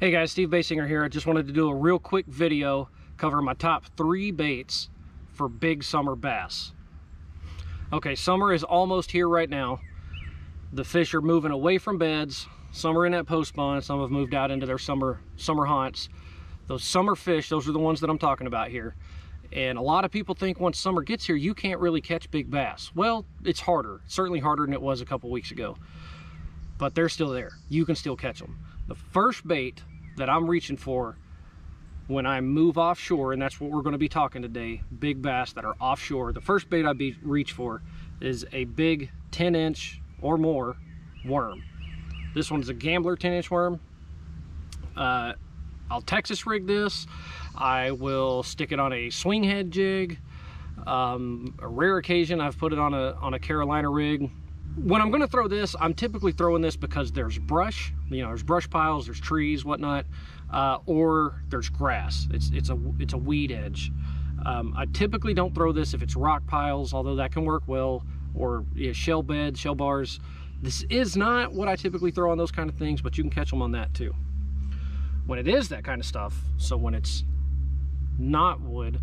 Hey guys, Steve Basinger here. I just wanted to do a real quick video covering my top 3 baits for big summer bass. Okay, summer is almost here right now. The fish are moving away from beds. Some are in that post spawn. Some have moved out into their summer haunts. Those summer fish, those are the ones that I'm talking about here. And a lot of people think once summer gets here, you can't really catch big bass. Well, it's harder. It's certainly harder than it was a couple weeks ago. But they're still there. You can still catch them. The first bait that I'm reaching for when I move offshore, and that's what we're going to be talking today, big bass that are offshore. The first bait I'd reach for is a big 10-inch or more worm. This one's a Gambler 10-inch worm. I'll Texas rig this. I will stick it on a swing head jig. A rare occasion I've put it on a Carolina rig. When I'm going to throw this, I'm typically throwing this because there's brush, there's brush piles, there's trees, whatnot, or there's grass. It's a weed edge. I typically don't throw this if it's rock piles, although that can work well, or shell beds, shell bars. This is not what I typically throw on those kind of things, but you can catch them on that too. When it is that kind of stuff, so when it's not wood,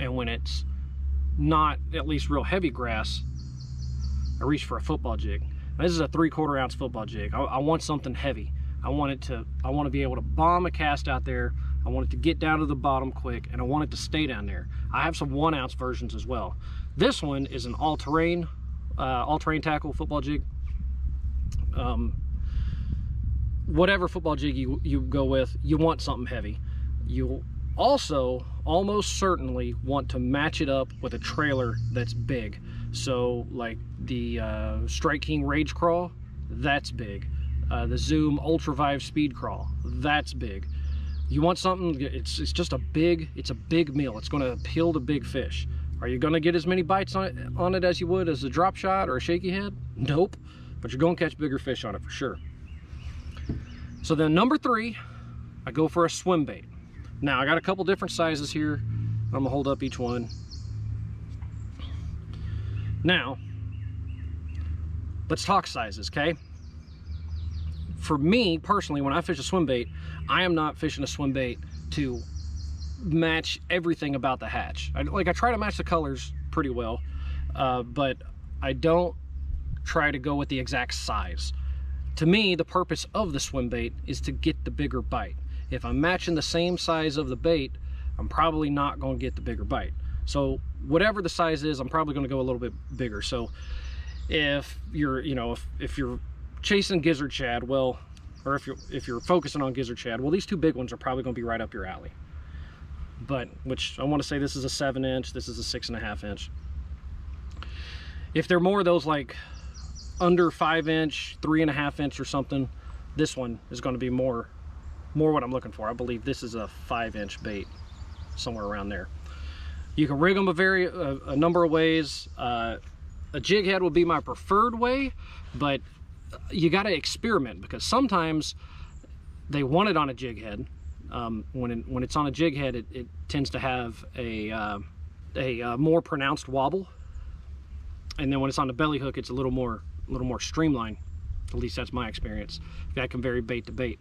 and when it's not at least real heavy grass, I reach for a football jig. Now, this is a 3/4 ounce football jig. I want something heavy. I want to be able to bomb a cast out there. I want it to get down to the bottom quick, and I want it to stay down there. I have some 1 ounce versions as well. This one is an all-terrain tackle football jig. Whatever football jig you go with, you want something heavy. You'll also almost certainly want to match it up with a trailer that's big. So like the Strike King Rage Crawl, that's big. The Zoom Ultravive Speed Crawl, that's big. You want something, it's just a big meal. It's going to appeal to big fish. Are you going to get as many bites on it as you would as a drop shot or a shaky head? Nope, but you're going to catch bigger fish on it for sure. So then number 3, I go for a swim bait. Now I got a couple different sizes here. I'm gonna hold up each one. Now, let's talk sizes, okay? For me, personally, when I fish a swim bait, I am not fishing a swim bait to match everything about the hatch. I try to match the colors pretty well, but I don't try to go with the exact size. To me, the purpose of the swim bait is to get the bigger bite. If I'm matching the same size of the bait, I'm probably not going to get the bigger bite. So whatever the size is, I'm probably going to go a little bit bigger. So if you're, if you're chasing gizzard shad, well, or if you're focusing on gizzard shad, well, these 2 big ones are probably going to be right up your alley. But which I want to say, this is a 7-inch, this is a 6.5-inch. If they're more of those like under 5-inch, 3.5-inch or something, this one is going to be more what I'm looking for. I believe this is a 5-inch bait, somewhere around there. You can rig them a number of ways. A jig head would be my preferred way, but you got to experiment, because sometimes they want it on a jig head. When it's on a jig head, it tends to have a more pronounced wobble, and then when it's on the belly hook, it's a little more streamlined. At least that's my experience. That can vary bait to bait.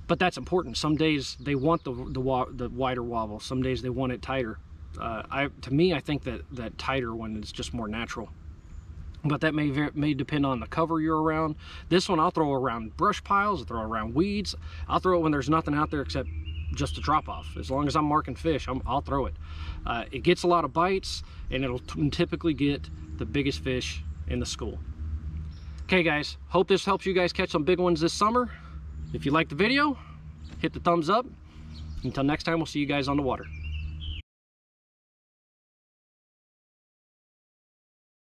But that's important. Some days they want the wider wobble. Some days they want it tighter. To me, I think that tighter one is just more natural. But that may depend on the cover you're around. This one I'll throw around brush piles, I'll throw around weeds. I'll throw it when there's nothing out there except just a drop off. As long as I'm marking fish, I'll throw it. It gets a lot of bites, and it'll typically get the biggest fish in the school. Okay guys, hope this helps you guys catch some big ones this summer. If you liked the video, hit the thumbs up. Until next time, we'll see you guys on the water.